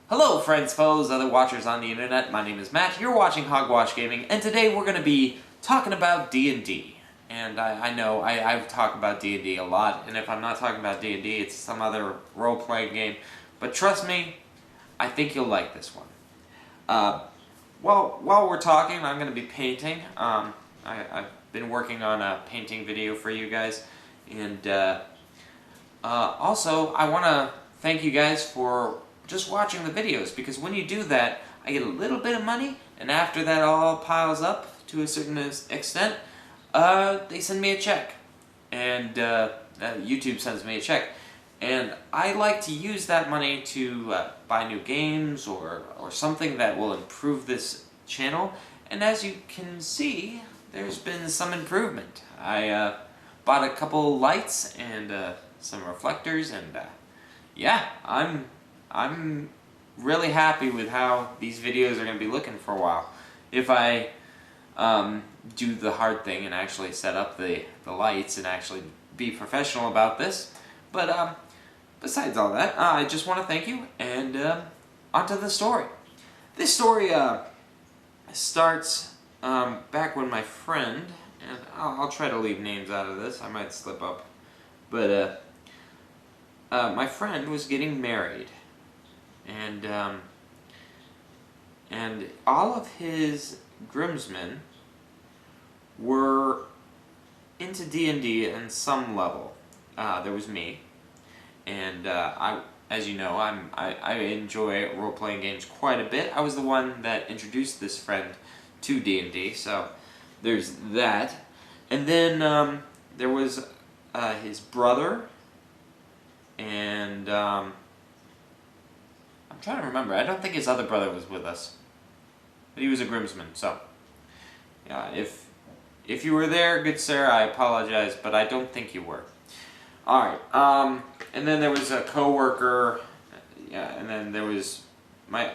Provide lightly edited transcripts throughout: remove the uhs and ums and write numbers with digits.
Hello friends, foes, other watchers on the internet, my name is Matt, you're watching Hogwash Gaming, and today we're going to be talking about D&D. And I know I talk about D&D a lot, and if I'm not talking about D&D, it's some other role-playing game. But trust me, I think you'll like this one. While we're talking, I'm going to be painting. I've been working on a painting video for you guys, and also I want to thank you guys for just watching the videos, because when you do that, I get a little bit of money, and after that all piles up to a certain extent, they send me a check, and YouTube sends me a check, and I like to use that money to buy new games or something that will improve this channel. And as you can see, there's been some improvement. I bought a couple lights and some reflectors, and yeah, I'm really happy with how these videos are going to be looking for a while. If I do the hard thing and actually set up the lights and actually be professional about this. But besides all that, I just want to thank you, and on to the story. This story starts back when my friend, and I'll try to leave names out of this, I might slip up, but my friend was getting married. And all of his groomsmen were into D&D in some level. There was me, and as you know, I enjoy role-playing games quite a bit. I was the one that introduced this friend to D&D, so there's that. And then there was his brother, and I'm trying to remember. I don't think his other brother was with us, but he was a groomsman. So, yeah, if you were there, good sir, I apologize, but I don't think you were. All right. And then there was a coworker. Yeah, and then there was my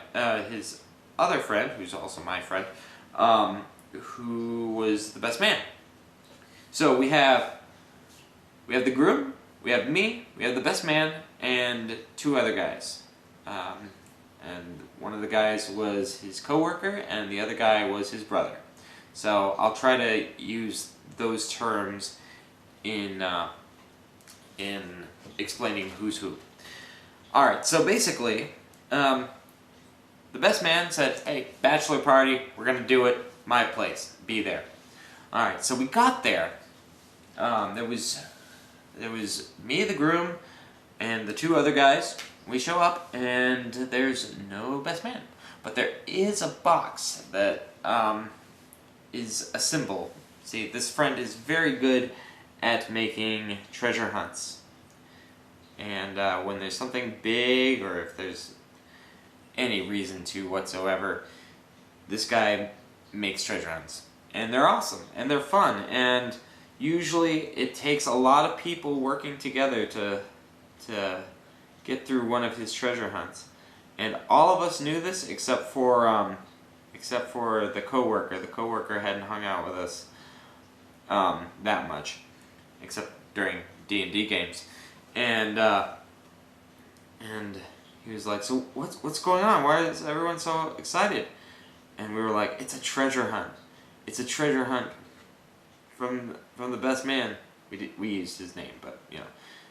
his other friend, who's also my friend, who was the best man. So we have the groom, we have me, we have the best man, and two other guys. And one of the guys was his coworker, and the other guy was his brother. So I'll try to use those terms in explaining who's who. All right. So basically, the best man said, "Hey, bachelor party. We're gonna do it. My place. Be there." All right. So we got there. There was me, the groom, and the two other guys. We show up, and there's no best man. But there is a box that is a symbol. See, this friend is very good at making treasure hunts. And when there's something big, or if there's any reason to whatsoever, this guy makes treasure hunts. And they're awesome, and they're fun, and usually it takes a lot of people working together to get through one of his treasure hunts. And all of us knew this except for the coworker. The coworker hadn't hung out with us that much, except during D&D games. And he was like, "So what's going on? Why is everyone so excited?" And we were like, "It's a treasure hunt. It's a treasure hunt from the best man." We used his name, but you know.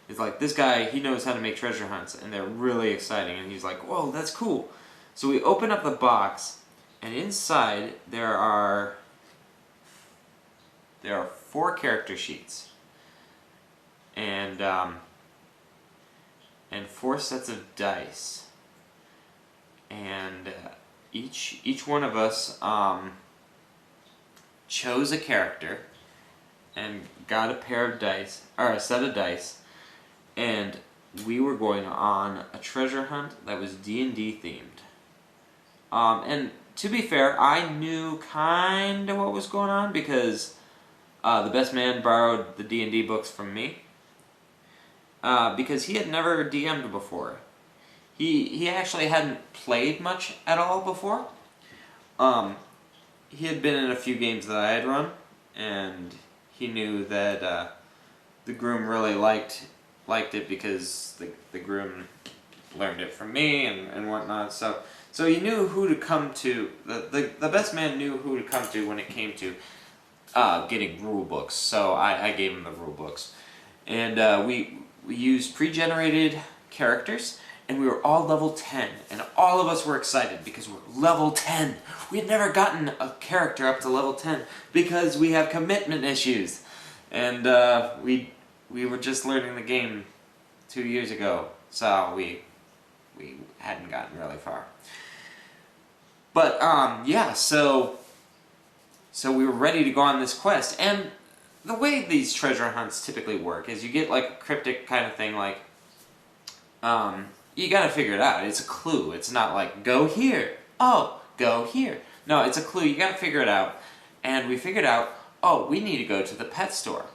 It's like, this guy, he knows how to make treasure hunts, and they're really exciting. And he's like, "Whoa, that's cool." So we open up the box, and inside there are 4 character sheets, and 4 sets of dice, and each one of us chose a character and got a pair of dice, or a set of dice. And we were going on a treasure hunt that was D&D themed. And to be fair, I knew kind of what was going on, because the best man borrowed the D&D books from me. Because he had never DM'd before. He actually hadn't played much at all before. He had been in a few games that I had run, and he knew that the groom really liked it, because the groom learned it from me and whatnot. So you knew who to come to. The best man knew who to come to when it came to getting rule books. So I gave him the rule books, and we used pre-generated characters, and we were all level 10, and all of us were excited because we're level 10. We had never gotten a character up to level 10 because we have commitment issues, and we were just learning the game 2 years ago, so we hadn't gotten really far. But yeah, so we were ready to go on this quest, and the way these treasure hunts typically work is you get like a cryptic kind of thing, like you gotta figure it out. It's a clue. It's not like, go here. Oh, go here. No, it's a clue. You gotta figure it out. And we figured out, oh, we need to go to the pet store.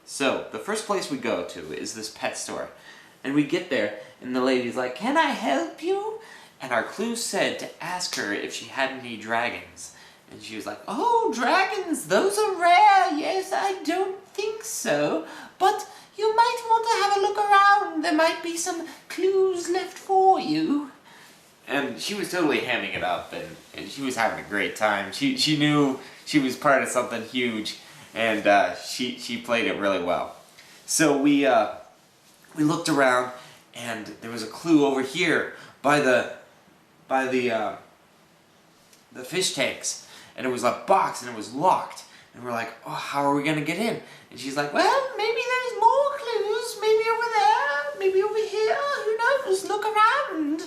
So, the first place we go to is this pet store. And we get there, and the lady's like, can I help you? And our clue said to ask her if she had any dragons. And she was like, oh, dragons, those are rare. Yes, I don't think so. But you might want to have a look around. There might be some clues left for you. And she was totally hamming it up, and she was having a great time. She knew she was part of something huge, and she played it really well. So we looked around, and there was a clue over here by the fish tanks, and it was a box, and it was locked. And we're like, oh, how are we gonna get in? And she's like, well, maybe there's more clues, maybe over there, maybe over here, who knows, look around.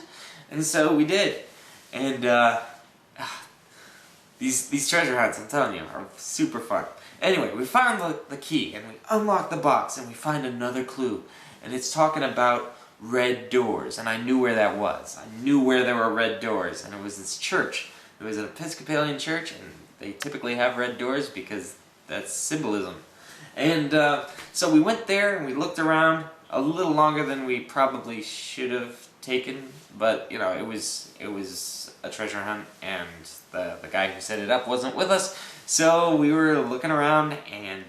And so we did. And these treasure hunts, I'm telling you, are super fun. Anyway, we found the key, and we unlock the box, and we find another clue. And it's talking about red doors, and I knew where that was. I knew where there were red doors, and it was this church. It was an Episcopalian church, and they typically have red doors because that's symbolism. And so we went there, and we looked around a little longer than we probably should have taken, but you know, it was a treasure hunt, and the guy who set it up wasn't with us, so we were looking around, and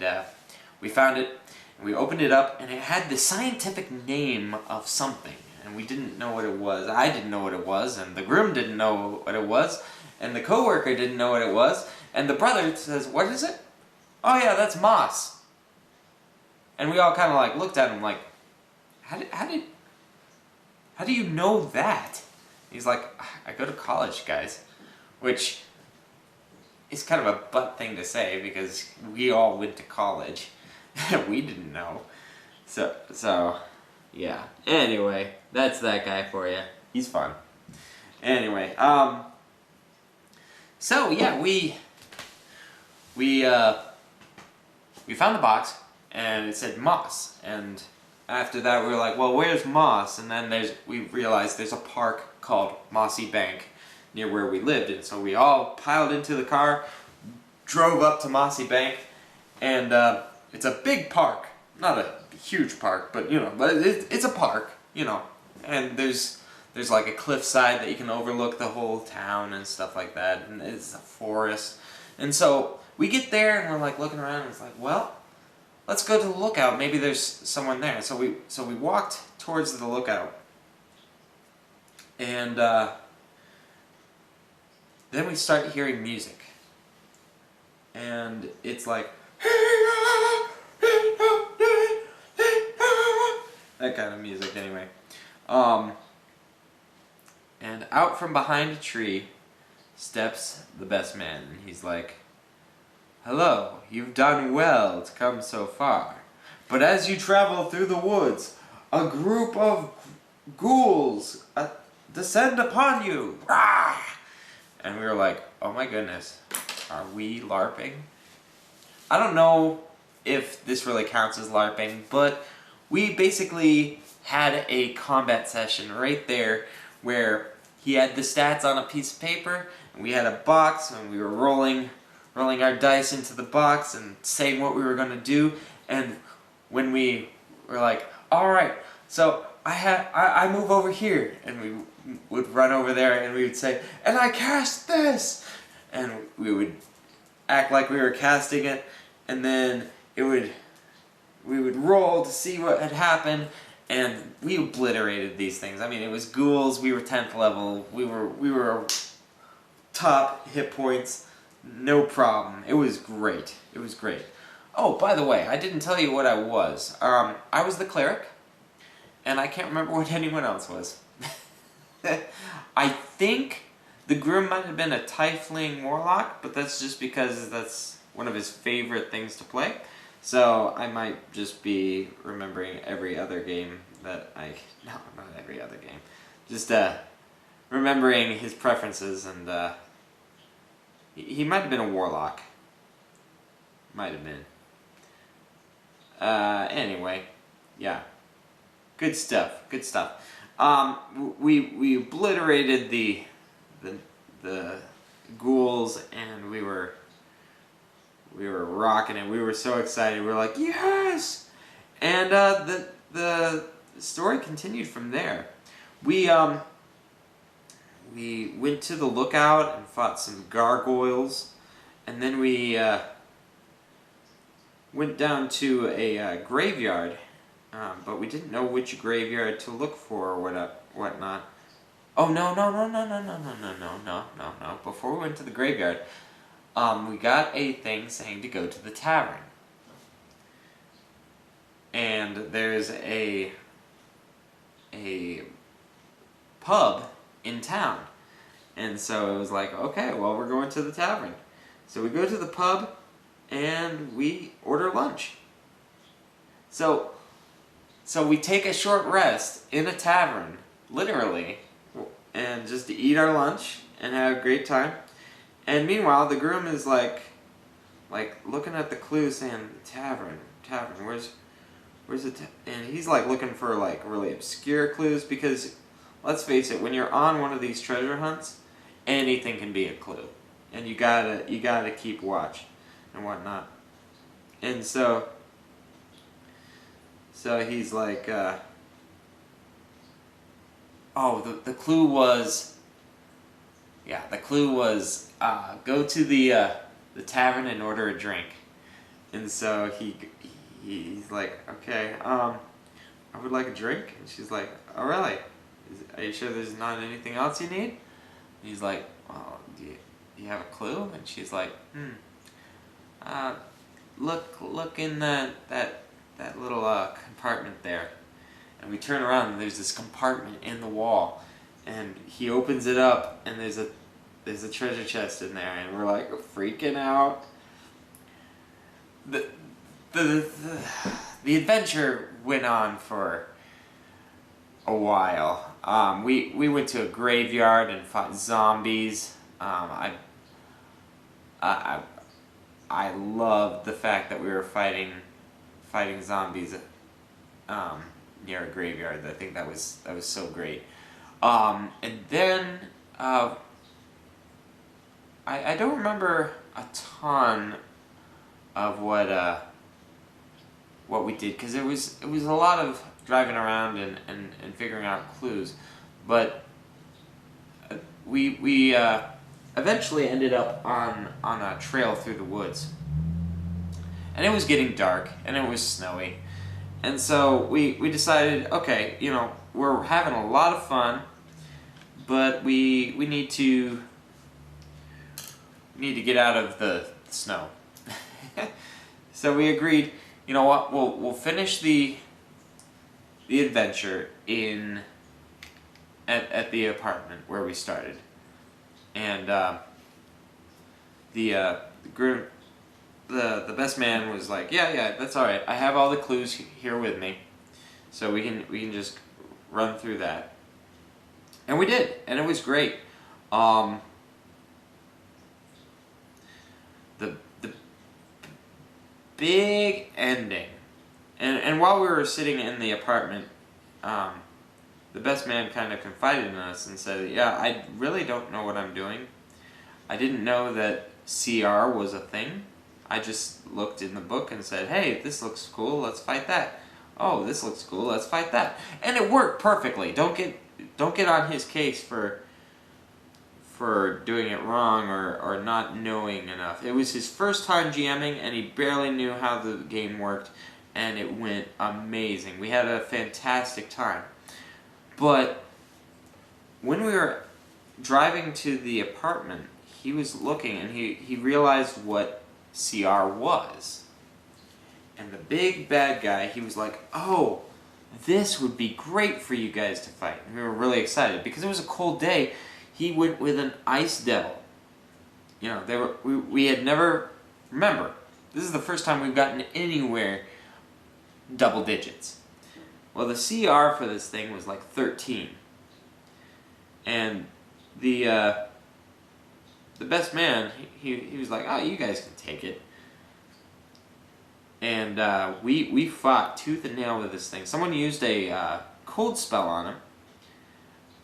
we found it, and we opened it up, and it had the scientific name of something, and we didn't know what it was. I didn't know what it was, and the groom didn't know what it was, and the coworker didn't know what it was, and the brother says, what is it? Oh yeah, that's moss. And we all kind of like looked at him like, how do you know that? He's like, I go to college, guys. Which is kind of a butt thing to say because we all went to college. We didn't know. So, yeah. Anyway, that's that guy for you. He's fun. Anyway, so yeah, we found the box, and it said Moss, and after that we were like, well, where's Moss? And then we realized there's a park called Mossy Bank near where we lived, and so we all piled into the car, drove up to Mossy Bank, and it's a big park. Not a huge park, but you know, but it's a park, you know, and there's like a cliffside that you can overlook the whole town and stuff like that, and it's a forest. And so we get there, and we're like looking around, and it's like, well, let's go to the lookout. Maybe there's someone there. So we walked towards the lookout, and then we start hearing music, and it's like that kind of music, anyway. And out from behind a tree steps the best man, and he's like, hello, you've done well to come so far, but as you travel through the woods, a group of ghouls descend upon you. Rah! And we were like, oh my goodness, are we LARPing? I don't know if this really counts as LARPing, but we basically had a combat session right there where he had the stats on a piece of paper, and we had a box, and we were rolling our dice into the box and saying what we were going to do. And when we were like, alright, so I move over here, and we would run over there, and we would say, and I cast this, and we would act like we were casting it, and then we would roll to see what had happened, And we obliterated these things. I mean, it was ghouls. We were 10th level. We were top hit points. No problem. It was great. It was great. Oh, by the way, I didn't tell you what I was. I was the cleric, and I can't remember what anyone else was. I think the groom might have been a tiefling warlock, but that's just because that's one of his favorite things to play. So I might just be remembering every other game that no, not every other game. Just remembering his preferences, and he might have been a warlock. Might have been. Anyway, yeah. Good stuff. Good stuff. We obliterated the ghouls, and we were rocking it. We were so excited. We were like, yes! And the story continued from there. We went to the lookout and fought some gargoyles, and then we went down to a graveyard, but we didn't know which graveyard to look for or whatnot. Oh, no. Before we went to the graveyard, we got a thing saying to go to the tavern. And there's a pub in town. And so it was like, okay, well, we're going to the tavern. So we go to the pub, and we order lunch. So we take a short rest in a tavern, literally, and just to eat our lunch and have a great time. And meanwhile, the groom is like looking at the clue, saying, tavern, where's the and he's like looking for like really obscure clues, because let's face it, when you're on one of these treasure hunts, anything can be a clue, and you gotta keep watch and whatnot. And so he's like, oh, the clue was, go to the tavern and order a drink. And so he's like, okay, I would like a drink. And she's like, oh, really? Are you sure there's not anything else you need? And he's like, oh, do you have a clue? And she's like, look in that little compartment there. And we turn around, and there's this compartment in the wall, and he opens it up, and there's a treasure chest in there, and we're like freaking out. The adventure went on for a while. We went to a graveyard and fought zombies. I loved the fact that we were fighting zombies near a graveyard. I think that was so great. And then I don't remember a ton of what we did, because it was a lot of driving around and figuring out clues, but we eventually ended up on a trail through the woods, and it was getting dark and it was snowy, and so we decided, okay, we're having a lot of fun, but we need to get out of the snow. So we agreed, you know what, we'll finish the adventure at the apartment where we started. And the group, the best man was like, yeah, that's all right. I have all the clues here with me, so we can just run through that. And we did, and it was great. The big ending, and while we were sitting in the apartment, the best man kind of confided in us and said, yeah, I really don't know what I'm doing. I didn't know that CR was a thing. I just looked in the book and said, hey, this looks cool, let's fight that. Oh, this looks cool, let's fight that. And it worked perfectly. Don't get on his case for doing it wrong or not knowing enough. It was his first time GMing, and he barely knew how the game worked, and it went amazing. We had a fantastic time. But when we were driving to the apartment, he was looking and he realized what CR was. And the big bad guy, he was like, "Oh, this would be great for you guys to fight." And we were really excited because it was a cold day. He went with an ice devil. You know, we had never, remember, this is the first time we've gotten anywhere double digits. Well, the CR for this thing was like 13. And the best man, he was like, "Oh, you guys can take it." And we fought tooth and nail with this thing. Someone used a cold spell on him.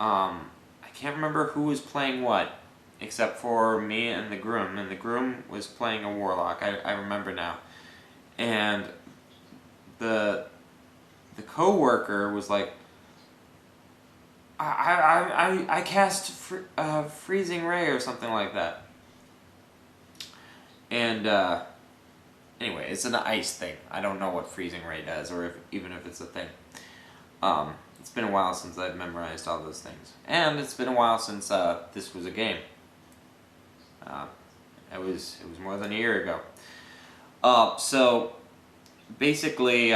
I can't remember who was playing what, except for me and the groom. And the groom was playing a warlock. I remember now. And the co-worker was like, I cast freezing ray or something like that. And anyway, it's an ice thing. I don't know what freezing ray does, or even if it's a thing. It's been a while since I've memorized all those things, and it's been a while since this was a game. It was more than a year ago. So basically,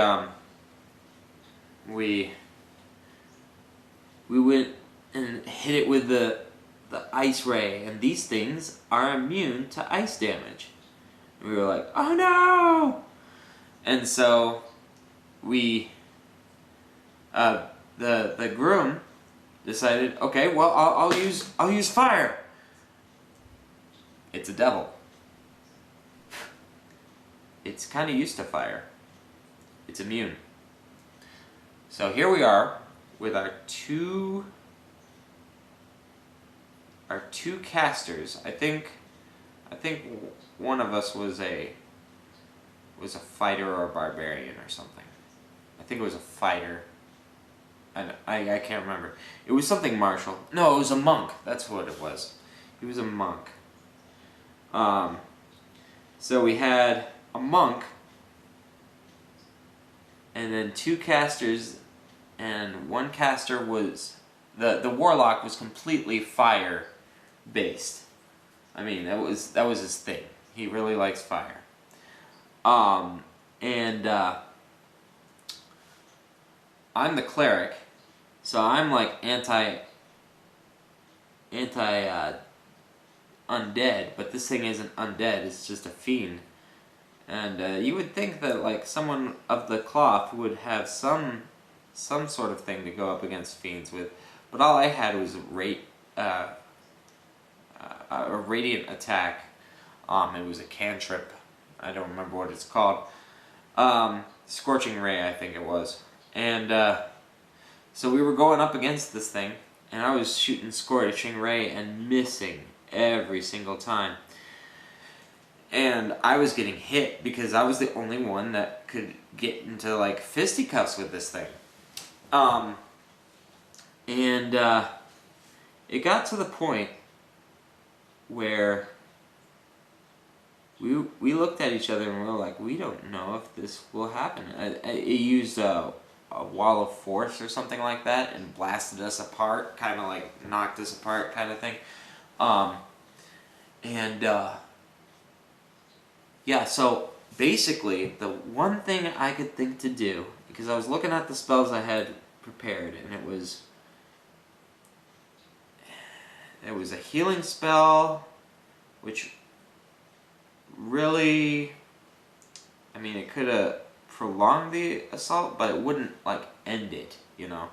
we went and hit it with the ice ray, and these things are immune to ice damage. And we were like, "Oh no!" And so we, the groom decided, okay, well, I'll use fire. It's a devil. It's kind of used to fire. It's immune. So here we are with our two casters. I think one of us was a fighter or a barbarian or something. I think it was a fighter. I can't remember. It was something martial. No, it was a monk. That's what it was. He was a monk. So we had a monk, and then two casters, and one caster was the warlock was completely fire based. I mean, that was his thing. He really likes fire. And I'm the cleric, so I'm like anti undead, but this thing isn't undead. It's just a fiend. And you would think that like someone of the cloth would have some sort of thing to go up against fiends with, but all I had was a radiant attack. It was a cantrip. I don't remember what it's called. Scorching ray, I think it was. And so we were going up against this thing, and I was shooting scorching ray and missing every single time. And I was getting hit because I was the only one that could get into like fisticuffs with this thing. And it got to the point where we looked at each other and we were like, we don't know if this will happen. It used a wall of force or something like that and blasted us apart, kind of like knocked us apart kind of thing. Yeah, so basically the one thing I could think to do, because I was looking at the spells I had prepared, and it was a healing spell, which really, I mean, it could have prolonged the assault, but it wouldn't like end it, you know.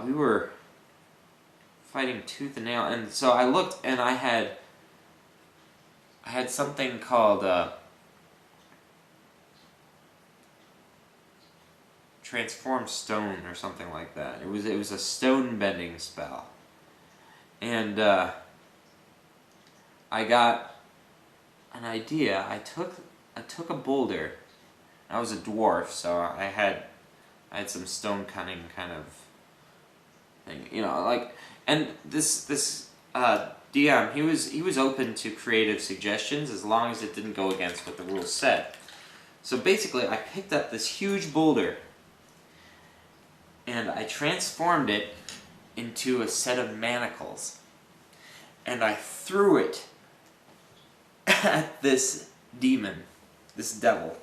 We were fighting tooth and nail, and so I looked, and I had something called transform stone or something like that. It was a stone bending spell, and I got an idea. I took a boulder. I was a dwarf, so I had some stone cutting kind of thing, you know, like. And this DM, he was open to creative suggestions as long as it didn't go against what the rules said. So basically, I picked up this huge boulder and I transformed it into a set of manacles. And I threw it at this demon, this devil.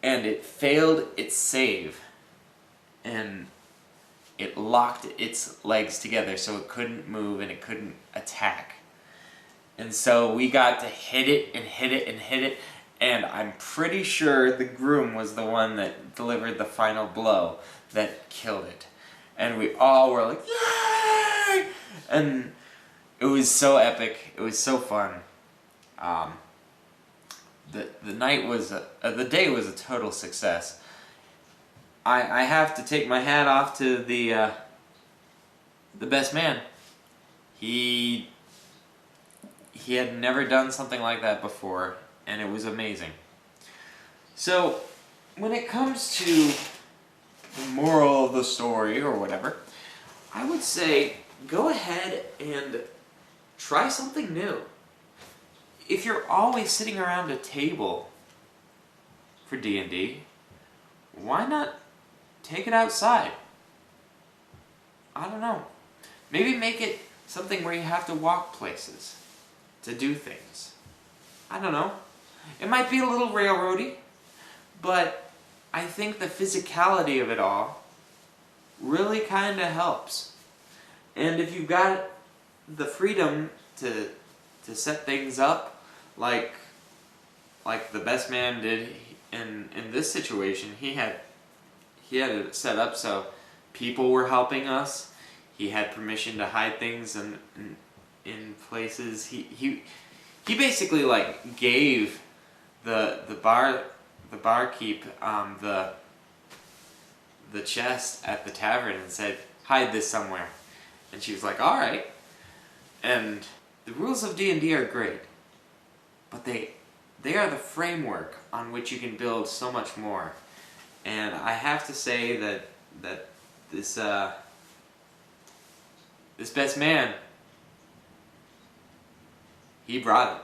And it failed its save. And it locked its legs together so it couldn't move and it couldn't attack. And so we got to hit it and hit it and hit it, and I'm pretty sure the groom was the one that delivered the final blow that killed it. And we all were like, yay! And it was so epic. It was so fun. The night was the day was a total success. I have to take my hat off to the best man. He had never done something like that before, and it was amazing. So, when it comes to the moral of the story or whatever, I would say go ahead and try something new. If you're always sitting around a table for D&D, why not take it outside? I don't know. Maybe make it something where you have to walk places to do things. I don't know. It might be a little railroady, but I think the physicality of it all really kind of helps. And if you've got the freedom to set things up like the best man did in this situation, he had it set up so people were helping us. He had permission to hide things in places. He basically like gave the barkeep the chest at the tavern and said, hide this somewhere. And she was like, all right. And the rules of D&D are great, but they are the framework on which you can build so much more. And I have to say that this best man, he brought it.